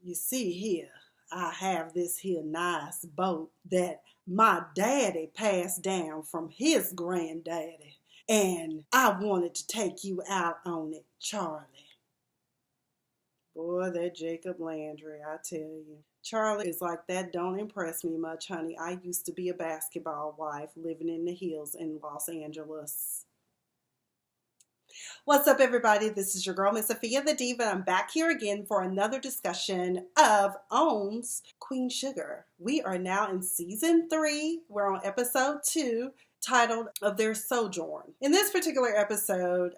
You see here, I have this here nice boat that my daddy passed down from his granddaddy. And I wanted to take you out on it, Charley. Boy, that Jacob Landry, I tell you. Charley is like, that don't impress me much, honey. I used to be a basketball wife living in the hills in Los Angeles. What's up, everybody? This is your girl, Miss Sophia the Diva. I'm back here again for another discussion of OWN's Queen Sugar. We are now in season 3. We're on episode 2, titled of their Sojourn. In this particular episode,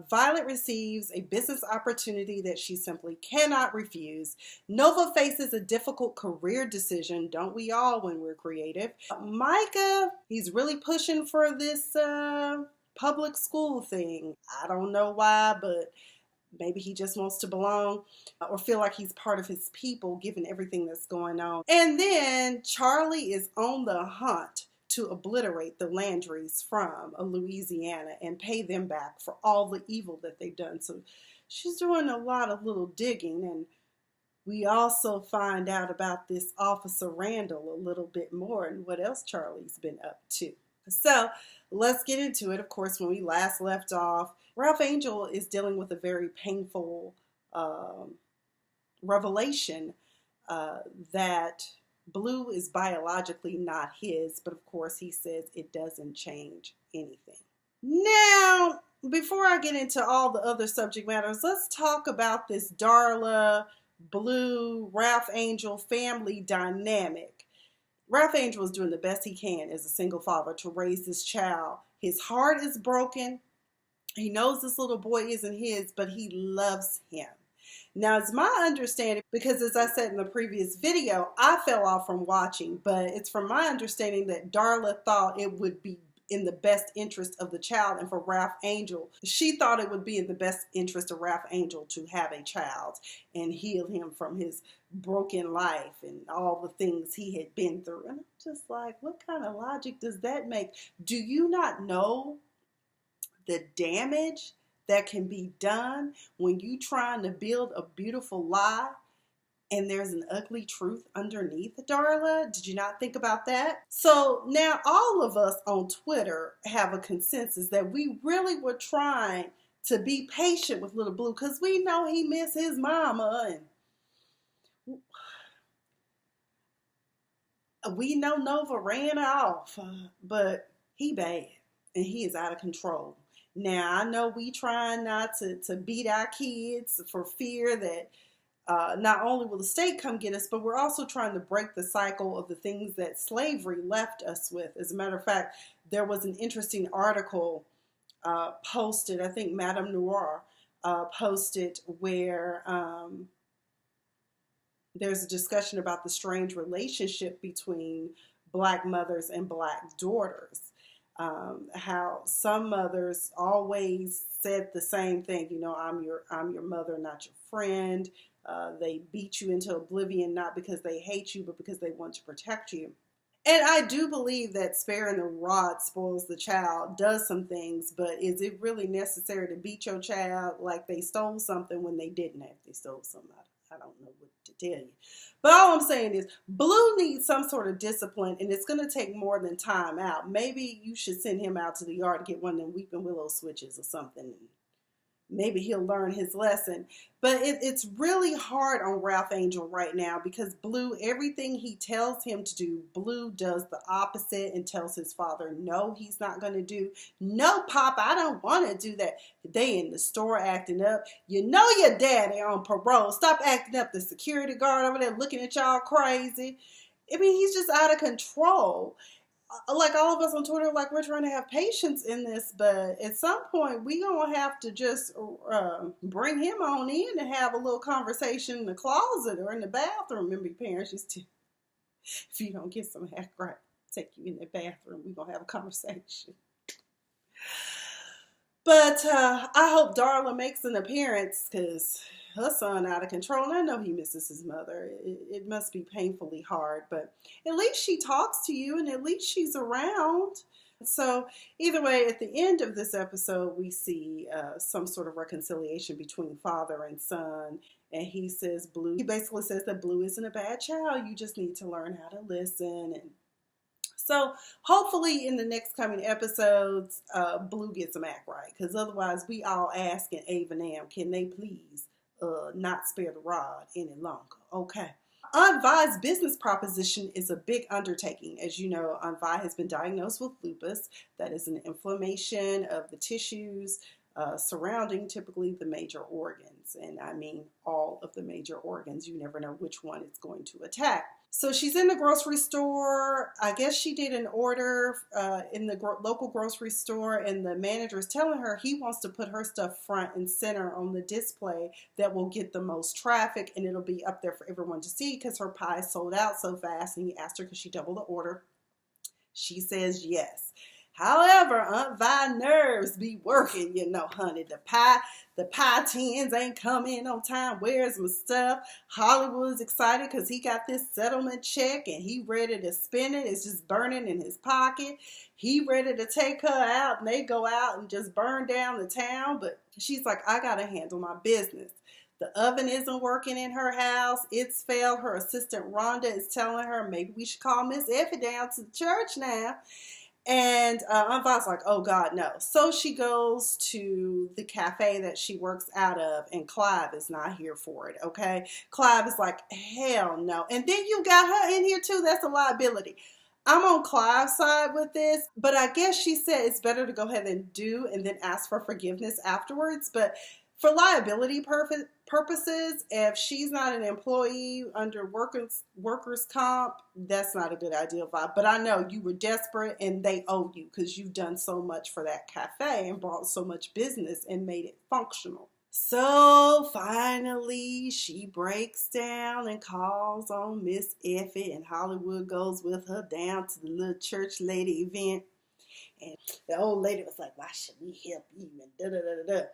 Violet receives a business opportunity that she simply cannot refuse. Nova faces a difficult career decision, don't we all when we're creative? Micah, he's really pushing for this public school thing. I don't know why, but maybe he just wants to belong or feel like he's part of his people given everything that's going on. And then Charley is on the hunt to obliterate the Landrys from Louisiana and pay them back for all the evil that they've done. So she's doing a lot of little digging, and we also find out about this Officer Randall a little bit more and what else Charley's been up to. So let's get into it. Of course, when we last left off, Ralph Angel is dealing with a very painful revelation that Blue is biologically not his, but of course he says it doesn't change anything. Now, before I get into all the other subject matters, let's talk about this Darla, Blue, Ralph Angel family dynamic. Ralph Angel is doing the best he can as a single father to raise this child. His heart is broken. He knows this little boy isn't his, but he loves him. Now, it's my understanding, because as I said in the previous video, I fell off from watching, but it's from my understanding that Darla thought it would be in the best interest of the child, and for Ralph Angel, she thought it would be in the best interest of Ralph Angel to have a child and heal him from his broken life and all the things he had been through. And I'm just like, what kind of logic does that make? Do you not know the damage that can be done when you trying to build a beautiful lie and there's an ugly truth underneath, Darla? Did you not think about that? So now all of us on Twitter have a consensus that we really were trying to be patient with little Blue because we know he missed his mama, and we know Nova ran off, but he bad and he is out of control. Now, I know we trying not to beat our kids for fear that not only will the state come get us, but we're also trying to break the cycle of the things that slavery left us with. As a matter of fact, there was an interesting article posted, I think Madame Noir posted, where there's a discussion about the strange relationship between black mothers and black daughters. How some mothers always said the same thing, you know, I'm your mother, not your friend. They beat you into oblivion, not because they hate you, but because they want to protect you. And I do believe that sparing the rod spoils the child does some things, but is it really necessary to beat your child like they stole something when they didn't have? They stole something. I don't know what to tell you. But all I'm saying is Blue needs some sort of discipline, and it's going to take more than time out. Maybe you should send him out to the yard to get one of them weeping willow switches or something. Maybe he'll learn his lesson. But it's really hard on Ralph Angel right now because Blue, everything he tells him to do, Blue does the opposite and tells his father, no, he's not going to do. No, Pop, I don't want to do that. They in the store acting up. You know your daddy on parole. Stop acting up. The security guard over there looking at y'all crazy. I mean, he's just out of control. Like all of us on Twitter, like we're trying to have patience in this, but at some point we gonna have to just bring him on in and have a little conversation in the closet or in the bathroom. Remember, your parents used to, if you don't get some act right, take you in the bathroom. We gonna have a conversation. But I hope Darla makes an appearance because her son out of control, and I know he misses his mother. It must be painfully hard, but at least she talks to you and at least she's around. So either way, at the end of this episode, we see some sort of reconciliation between father and son, And he says Blue, he basically says that Blue isn't a bad child. You just need to learn how to listen. And so hopefully in the next coming episodes, Blue gets some act right. Because otherwise we all asking Ava and Am, can they please not spare the rod any longer? Okay. Aunt Vi's business proposition is a big undertaking. As you know, Aunt Vi has been diagnosed with lupus. That is an inflammation of the tissues surrounding typically the major organs. And I mean all of the major organs. You never know which one it's going to attack. So she's in the grocery store. I guess she did an order in the local grocery store, and the manager is telling her he wants to put her stuff front and center on the display that will get the most traffic, and it'll be up there for everyone to see because her pie sold out so fast. And he asked her, could she double the order? She says yes. However, Aunt Vi nerves be working, you know, honey. The pie tins ain't coming on time. Where's my stuff? Hollywood's excited because he got this settlement check and he ready to spend it. It's just burning in his pocket. He ready to take her out, and they go out and just burn down the town. But she's like, I got to handle my business. The oven isn't working in her house. It's failed. Her assistant Rhonda is telling her maybe we should call Miss Effie down to the church now. And Aunt Vi's like, oh God, no. So she goes to the cafe that she works out of, and Clive is not here for it, okay? Clive is like, hell no. And then you got her in here too. That's a liability. I'm on Clive's side with this, but I guess she said it's better to go ahead and do and then ask for forgiveness afterwards. But for liability purposes, if she's not an employee under workers' comp, that's not a good idea, Vibe. But I know you were desperate and they owe you because you've done so much for that cafe and brought so much business and made it functional. So finally, she breaks down and calls on Miss Effie, and Hollywood goes with her down to the little church lady event. And the old lady was like, why should we help you? And da-da-da-da-da.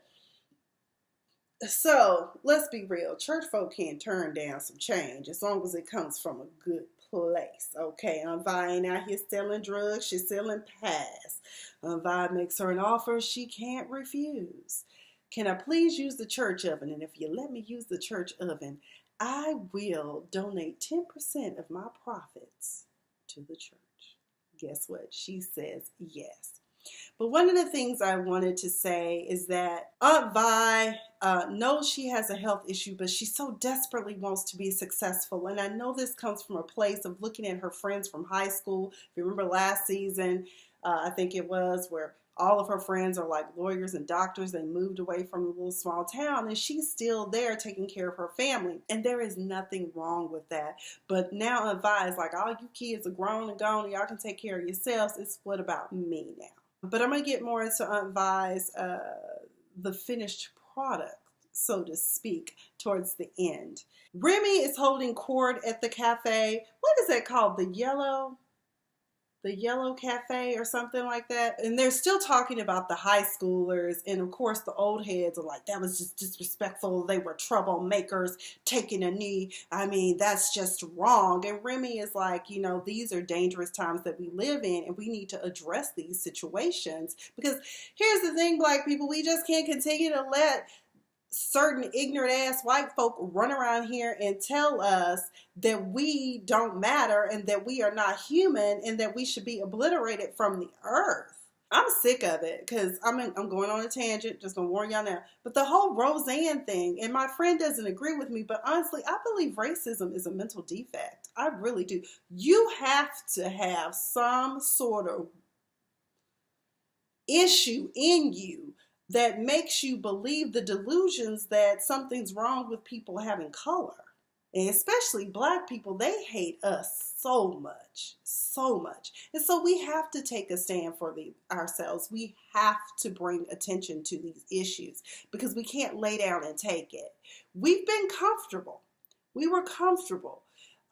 So let's be real. Church folk can't turn down some change as long as it comes from a good place. Okay, Aunt Vi ain't out here selling drugs. She's selling pies. Aunt Vi makes her an offer she can't refuse. Can I please use the church oven? And if you let me use the church oven, I will donate 10% of my profits to the church. Guess what? She says yes. But one of the things I wanted to say is that Aunt Vi knows she has a health issue, but she so desperately wants to be successful. And I know this comes from a place of looking at her friends from high school. If you remember last season, I think it was, where all of her friends are like lawyers and doctors. They moved away from a little small town, and she's still there taking care of her family. And there is nothing wrong with that. But now Aunt Vi is like, all you kids are grown and gone, and y'all can take care of yourselves. It's what about me now? But I'm going to get more into Aunt Vi's, the finished product, so to speak, towards the end. Remy is holding court at the cafe. What is that called? The Yellow Cafe or something like that. And they're still talking about the high schoolers. And of course the old heads are like, that was just disrespectful. They were troublemakers taking a knee. I mean, that's just wrong. And Remy is like, you know, these are dangerous times that we live in, and we need to address these situations. Because here's the thing, Black people, we just can't continue to let certain ignorant ass white folk run around here and tell us that we don't matter and that we are not human and that we should be obliterated from the earth. I'm sick of it because I'm going on a tangent, just gonna warn y'all now. But the whole Roseanne thing, and my friend doesn't agree with me, but honestly, I believe racism is a mental defect. I really do. You have to have some sort of issue in you that makes you believe the delusions that something's wrong with people having color. And especially Black people, they hate us so much, so much. And so we have to take a stand for ourselves. We have to bring attention to these issues because we can't lay down and take it. We've been comfortable. We were comfortable.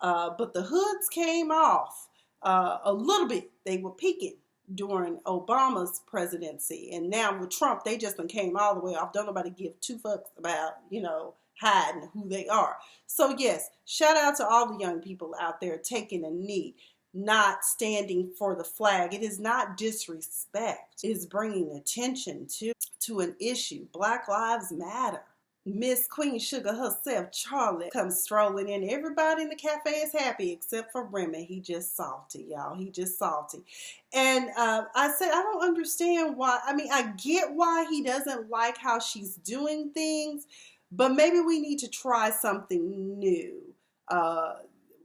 But the hoods came off a little bit. They were peaking during Obama's presidency. And now with Trump, they just came all the way off. Don't nobody give two fucks about, you know, hiding who they are. So yes, shout out to all the young people out there taking a knee, not standing for the flag. It is not disrespect. It is bringing attention to an issue. Black Lives Matter. Miss Queen Sugar herself, Charley, comes strolling in. Everybody in the cafe is happy except for Remy. He just salty, y'all. He just salty. And I said, I don't understand why. I mean, I get why he doesn't like how she's doing things, but maybe we need to try something new.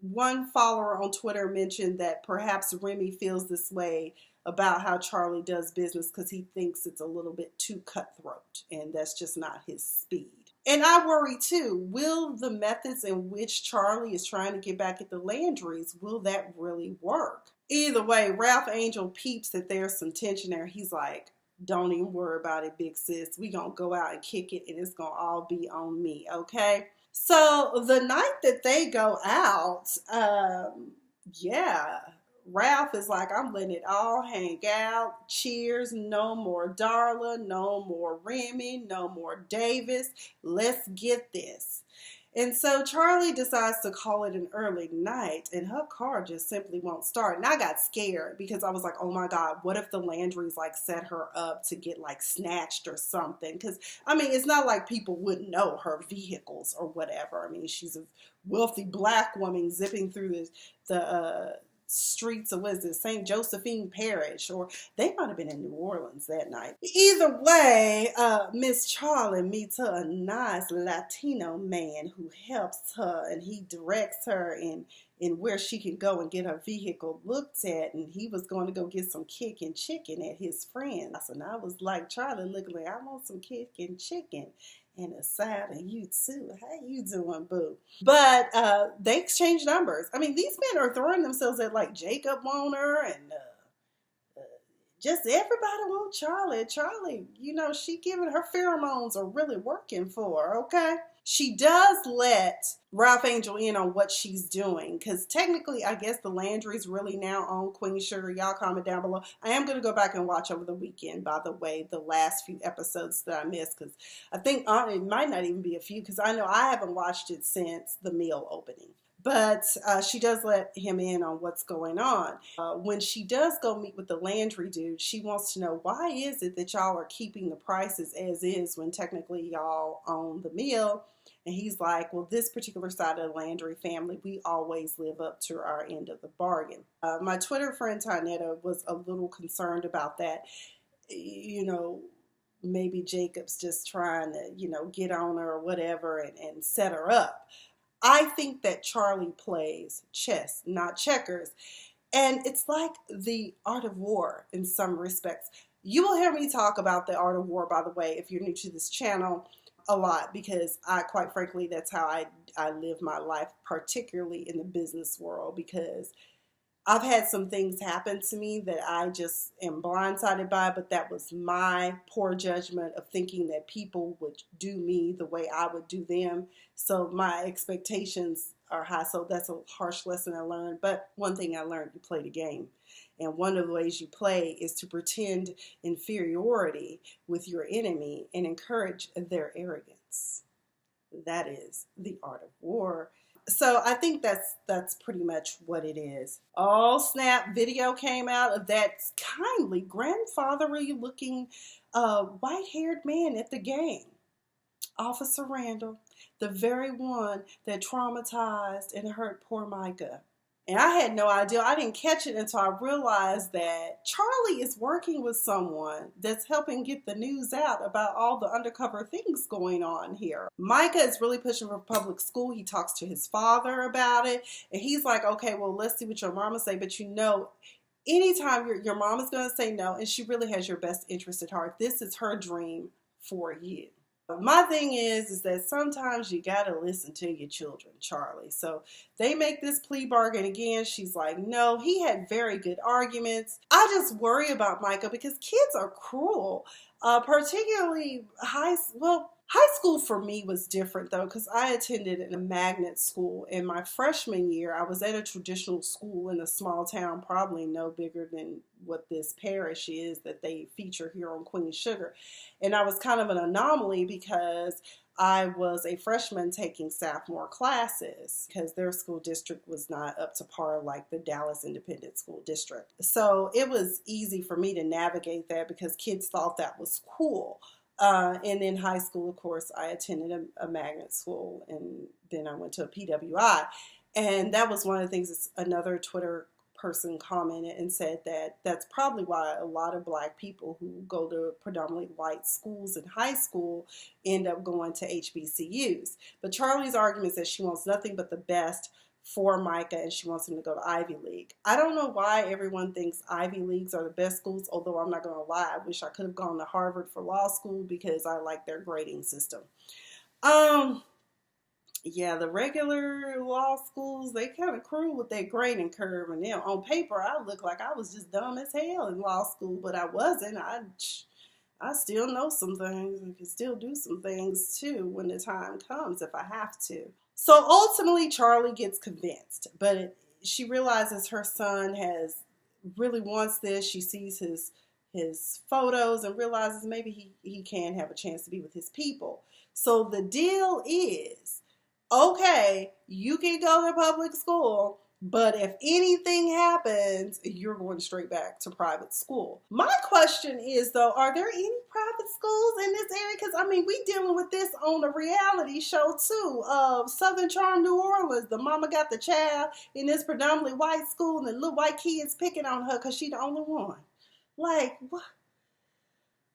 One follower on Twitter mentioned that perhaps Remy feels this way about how Charley does business because he thinks it's a little bit too cutthroat, and that's just not his speed. And I worry too, will the methods in which Charley is trying to get back at the Landrys, will that really work? Either way, Ralph Angel peeps that there's some tension there. He's like, don't even worry about it, big sis. We gonna go out and kick it, and it's gonna all be on me, okay? So the night that they go out, yeah, Ralph is like, I'm letting it all hang out. Cheers. No more Darla. No more Remy. No more Davis. Let's get this. And so Charley decides to call it an early night, and her car just simply won't start. And I got scared because I was like, oh my God, what if the Landrys like set her up to get like snatched or something? Because, I mean, it's not like people wouldn't know her vehicles or whatever. I mean, she's a wealthy black woman zipping through the streets of, what is this, St. Josephine Parish, or they might have been in New Orleans that night. Either way, Miss Charley meets her a nice Latino man who helps her, and he directs her in where she can go and get her vehicle looked at, and he was going to go get some kicking chicken at his friend's. And I was like, Charley looking like, I want some kicking chicken and a side of you too. How you doing, boo? But they exchange numbers. I mean, these men are throwing themselves at like Jacob want her, and just everybody want Charley. Charley, you know, she giving her pheromones are really working for her, okay? She does let Ralph Angel in on what she's doing, because technically, I guess the Landrys really now own Queen Sugar. Y'all comment down below. I am going to go back and watch over the weekend, by the way, the last few episodes that I missed, because I think it might not even be a few, because I know I haven't watched it since the meal opening. But she does let him in on what's going on. When she does go meet with the Landry dude, she wants to know, why is it that y'all are keeping the prices as is when technically y'all own the meal? And he's like, well, this particular side of the Landry family, we always live up to our end of the bargain. My Twitter friend Tynetta was a little concerned about that. You know, maybe Jacob's just trying to, you know, get on her or whatever and set her up. I think that Charley plays chess, not checkers. And it's like the art of war in some respects. You will hear me talk about the art of war, by the way, if you're new to this channel, a lot, because quite frankly, that's how I live my life, particularly in the business world, because I've had some things happen to me that I just am blindsided by, but that was my poor judgment of thinking that people would do me the way I would do them. So my expectations are high. So that's a harsh lesson I learned. But one thing I learned, you play the game. And one of the ways you play is to pretend inferiority with your enemy and encourage their arrogance. That is the art of war. So I think that's pretty much what it is. Oh snap, video came out of that kindly grandfatherly looking white-haired man at the game. Officer Randall, the very one that traumatized and hurt poor Micah. And I had no idea. I didn't catch it until I realized that Charley is working with someone that's helping get the news out about all the undercover things going on here. Micah is really pushing for public school. He talks to his father about it. And he's like, okay, well, let's see what your mama say. But you know, anytime your mama's going to say no, and she really has your best interest at heart, this is her dream for you. My thing is that sometimes you got to listen to your children, Charley. So they make this plea bargain again. She's like, no, he had very good arguments. I just worry about Micah because kids are cruel, particularly high school for me was different though, because I attended a magnet school. In my freshman year, I was at a traditional school in a small town, probably no bigger than what this parish is that they feature here on Queen Sugar. And I was kind of an anomaly because I was a freshman taking sophomore classes because their school district was not up to par like the Dallas Independent School District. So it was easy for me to navigate that because kids thought that was cool. And in high school, of course, I attended a magnet school, and then I went to a PWI. And that was one of the things that another Twitter person commented and said that that's probably why a lot of black people who go to predominantly white schools in high school end up going to HBCUs. But Charley's argument is that she wants nothing but the best for Micah, and she wants him to go to Ivy League. I don't know why everyone thinks Ivy Leagues are the best schools, although I'm not going to lie. I wish I could have gone to Harvard for law school because I like their grading system. Yeah, the regular law schools, they kind of cruel with that grading curve. And then on paper, I look like I was just dumb as hell in law school, but I wasn't. I still know some things and can still do some things too when the time comes if I have to. So ultimately, Charley gets convinced, but she realizes her son really wants this. She sees his photos and realizes maybe he can have a chance to be with his people. So the deal is, okay, you can go to public school, but if anything happens, you're going straight back to private school. My question is, though, are there any private schools in this area? Because, I mean, we dealing with this on a reality show, too, of Southern Charm, New Orleans. The mama got the child in this predominantly white school, and the little white kids picking on her because she the only one. Like, what?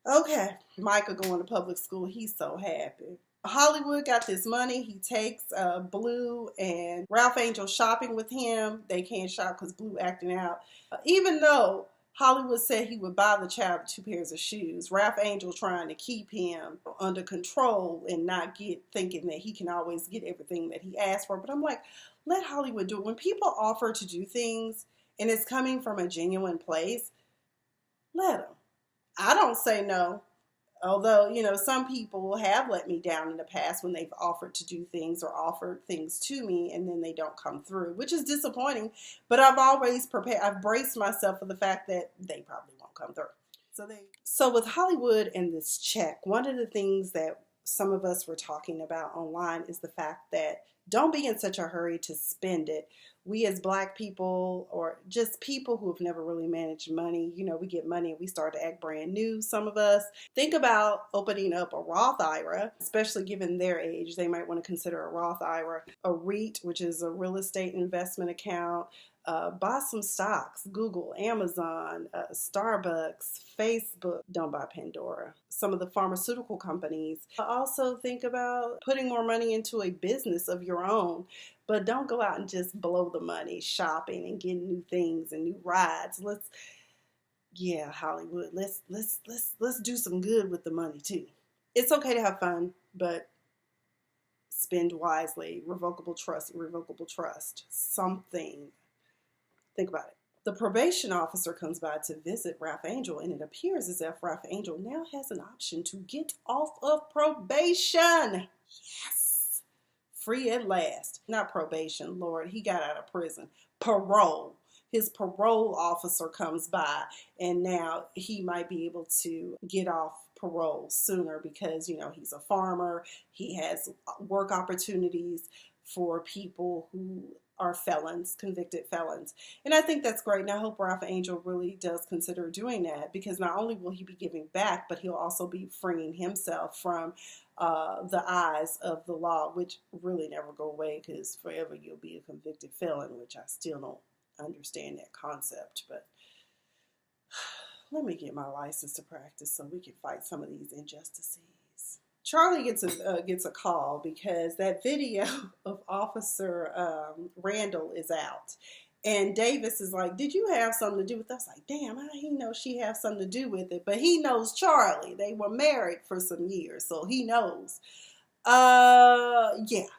Okay, Micah going to public school. He's so happy. Hollywood got this money. He takes Blue and Ralph Angel shopping with him. They can't shop because Blue acting out. Even though Hollywood said he would buy the child 2 pairs of shoes, Ralph Angel trying to keep him under control and not thinking that he can always get everything that he asked for. But I'm like, let Hollywood do it. When people offer to do things and it's coming from a genuine place, let them. I don't say no. Although, some people have let me down in the past when they've offered to do things or offered things to me and then they don't come through, which is disappointing. But I've always I've braced myself for the fact that they probably won't come through. So with Hollywood and this check, one of the things that some of us were talking about online is the fact that don't be in such a hurry to spend it. We as black people, or just people who have never really managed money, we get money and we start to act brand new, some of us. Think about opening up a Roth IRA, especially given their age. They might want to consider a Roth IRA, a REIT, which is a real estate investment account. Buy some stocks, Google, Amazon, Starbucks, Facebook. Don't buy Pandora. Some of the pharmaceutical companies. Also think about putting more money into a business of your own, but don't go out and just blow the money shopping and getting new things and new rides. Hollywood, let's do some good with the money too. It's okay to have fun, but spend wisely. Revocable trust, something. Think about it. The probation officer comes by to visit Ralph Angel, and it appears as if Ralph Angel now has an option to get off of probation. Yes. Free at last. Not probation, Lord. He got out of prison. Parole. His parole officer comes by, and now he might be able to get off parole sooner because, he's a farmer. He has work opportunities for people who are felons, convicted felons. And I think that's great. And I hope Ralph Angel really does consider doing that, because not only will he be giving back, but he'll also be freeing himself from the eyes of the law, which really never go away, because forever you'll be a convicted felon, which I still don't understand that concept. But let me get my license to practice so we can fight some of these injustices. Charley gets a call because that video of Officer Randall is out. And Davis is like, did you have something to do with it? I was like, damn, how he knows she has something to do with it? But he knows Charley. They were married for some years, so he knows. Yeah,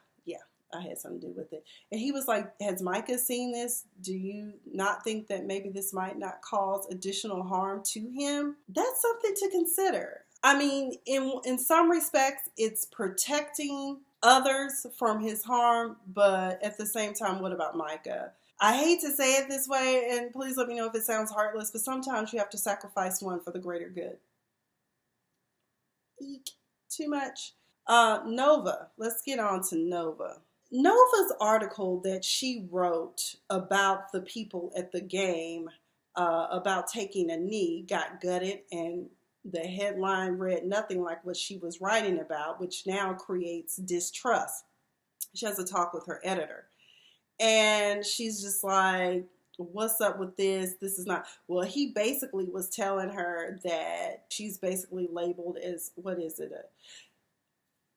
I had something to do with it. And he was like, has Micah seen this? Do you not think that maybe this might not cause additional harm to him? That's something to consider. I mean, in some respects, it's protecting others from his harm, but at the same time, what about Micah? I hate to say it this way, and please let me know if it sounds heartless, but sometimes you have to sacrifice one for the greater good. Eek, too much. Nova, let's get on to Nova. Nova's article that she wrote about the people at the game, about taking a knee, got gutted, and The headline read nothing like what she was writing about, which now creates distrust. She has a talk with her editor. And she's just like, what's up with this? This is not. Well, he basically was telling her that she's basically labeled as, what is it?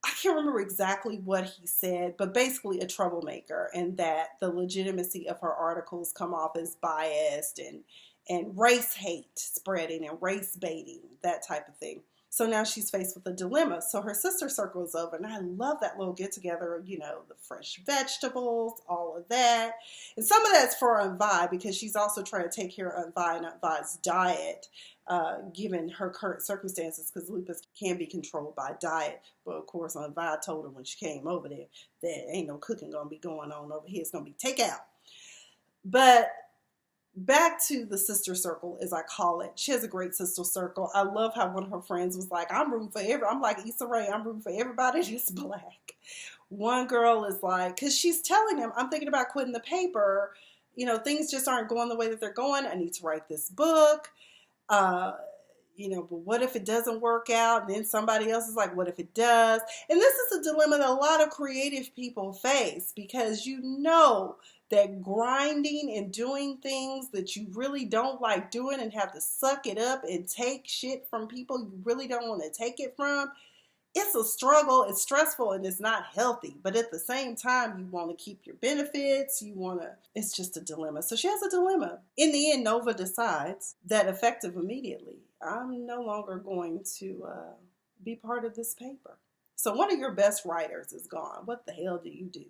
I can't remember exactly what he said, but basically a troublemaker, and that the legitimacy of her articles come off as biased and race hate spreading and race baiting, that type of thing. So now she's faced with a dilemma. So her sister circle is over, and I love that little get together, you know, the fresh vegetables, all of that. And some of that's for Aunt Vi, because she's also trying to take care of Aunt Vi and Aunt Vi's diet, given her current circumstances, because lupus can be controlled by diet. But of course, Aunt Vi told her when she came over there that ain't no cooking going to be going on over here. It's going to be takeout. But back to the sister circle, as I call it. She has a great sister circle. I love how one of her friends was like, I'm rooting for I'm like Issa Rae, I'm rooting for everybody that's black. One girl is like, because she's telling him, I'm thinking about quitting the paper. You know, things just aren't going the way that they're going. I need to write this book. You know, but what if it doesn't work out? And then somebody else is like, what if it does? And this is a dilemma that a lot of creative people face, because you know that grinding and doing things that you really don't like doing and have to suck it up and take shit from people you really don't want to take it from, it's a struggle, it's stressful, and it's not healthy. But at the same time, you want to keep your benefits, it's just a dilemma. So she has a dilemma. In the end, Nova decides that effective immediately, I'm no longer going to be part of this paper. So one of your best writers is gone. What the hell do you do?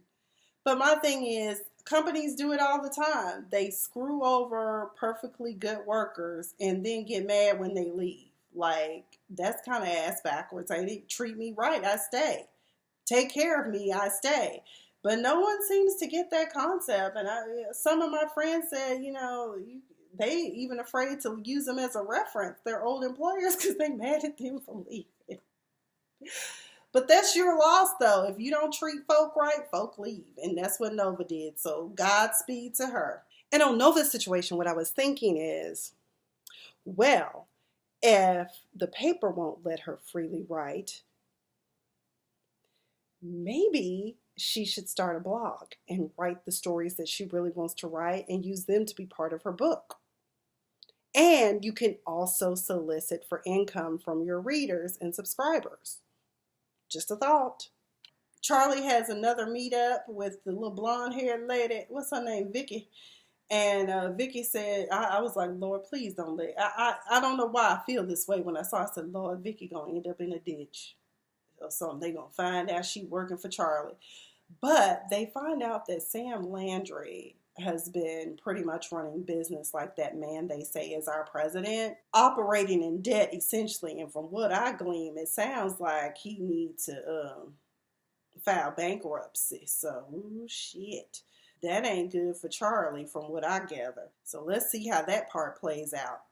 But my thing is, companies do it all the time. They screw over perfectly good workers and then get mad when they leave. Like, that's kind of ass backwards. They didn't treat me right, I stay. Take care of me, I stay. But no one seems to get that concept. And some of my friends said, you know, they even afraid to use them as a reference, their old employers, because they mad at them for leaving. But that's your loss, though. If you don't treat folk right, folk leave. And that's what Nova did. So Godspeed to her. And on Nova's situation, what I was thinking is, well, if the paper won't let her freely write, maybe she should start a blog and write the stories that she really wants to write and use them to be part of her book. And you can also solicit for income from your readers and subscribers. Just a thought. Charley has another meetup with the little blonde-haired lady. What's her name? Vicky. And Vicky said, I was like, Lord, please don't let. I don't know why I feel this way when I saw. I said, Lord, Vicky gonna end up in a ditch or something. They gonna find out she working for Charley. But they find out that Sam Landry has been pretty much running business like that man they say is our president, operating in debt essentially. And from what I glean, it sounds like he needs to file bankruptcy. So, shit. That ain't good for Charley from what I gather. So let's see how that part plays out.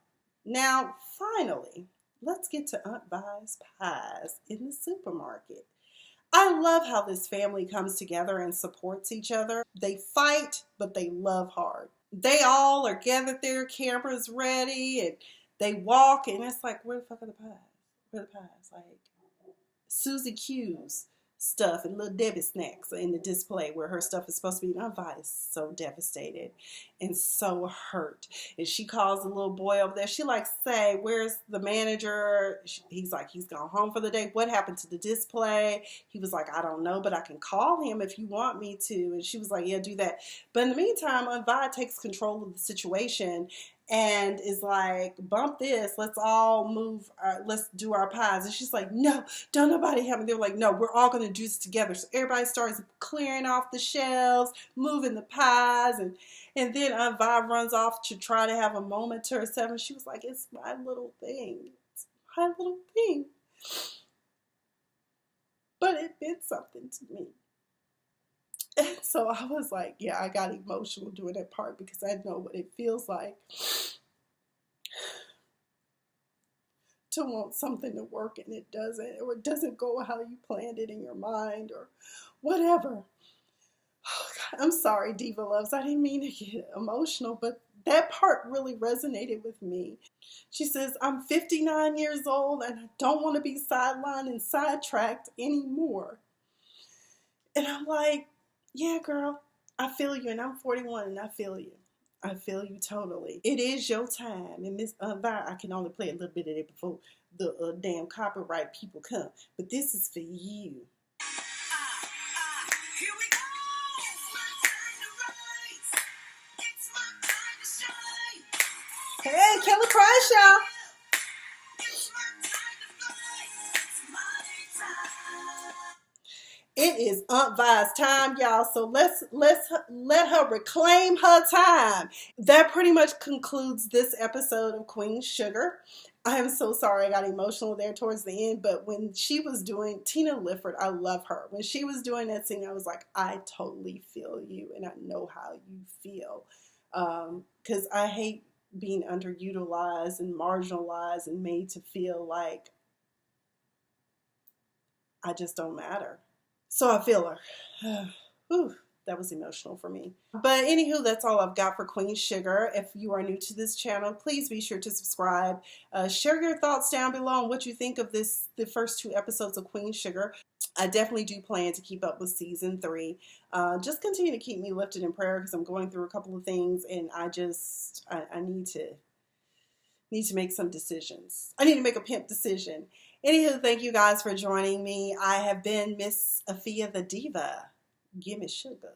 Now, finally, let's get to Aunt Vi's pies in the supermarket. I love how this family comes together and supports each other. They fight, but they love hard. They all are gathered there, cameras ready, and they walk, and it's like, where the fuck are the pies? Where are the pies? Like, Susie Q's stuff and Little Debbie snacks in the display where her stuff is supposed to be. Aunt Vi is so devastated and so hurt. And she calls the little boy over there. She like, say, where's the manager? He's like, he's gone home for the day. What happened to the display? He was like, I don't know, but I can call him if you want me to. And she was like, yeah, do that. But in the meantime, Aunt Vi takes control of the situation and is like, bump this, let's all move, let's do our pies. And she's like, no, don't nobody help me. They're like, no, we're all going to do this together. So everybody starts clearing off the shelves, moving the pies. And then Aunt Vi runs off to try to have a moment to herself. And she was like, it's my little thing. It's my little thing. But it meant something to me. So I was like, yeah, I got emotional doing that part because I know what it feels like to want something to work and it doesn't, or it doesn't go how you planned it in your mind or whatever. Oh God, I'm sorry, Diva Loves. I didn't mean to get emotional, but that part really resonated with me. She says, I'm 59 years old and I don't want to be sidelined and sidetracked anymore. And I'm like, yeah, girl, I feel you. And I'm 41 and I feel you. I feel you totally. It is your time. And Miss I can only play a little bit of it before the damn copyright people come. But this is for you. Here we go. It's my time to rise. It's my time to shine. Hey, Kelly Price, y'all. It's my time to fly. It's my time. It is Aunt Vi's time, y'all. So let's let her reclaim her time. That pretty much concludes this episode of Queen Sugar. I am so sorry I got emotional there towards the end, but when she was doing Tina Lifford, I love her. When she was doing that scene, I was like, I totally feel you, and I know how you feel. Because I hate being underutilized and marginalized and made to feel like I just don't matter. So I feel her. Whew, that was emotional for me. But anywho, that's all I've got for Queen Sugar. If you are new to this channel, please be sure to subscribe. Share your thoughts down below on what you think of the first 2 episodes of Queen Sugar. I definitely do plan to keep up with season 3. Just continue to keep me lifted in prayer because I'm going through a couple of things and I need to make some decisions. I need to make a pimp decision. Anywho, thank you guys for joining me. I have been Miss Afia the Diva. Give me sugar.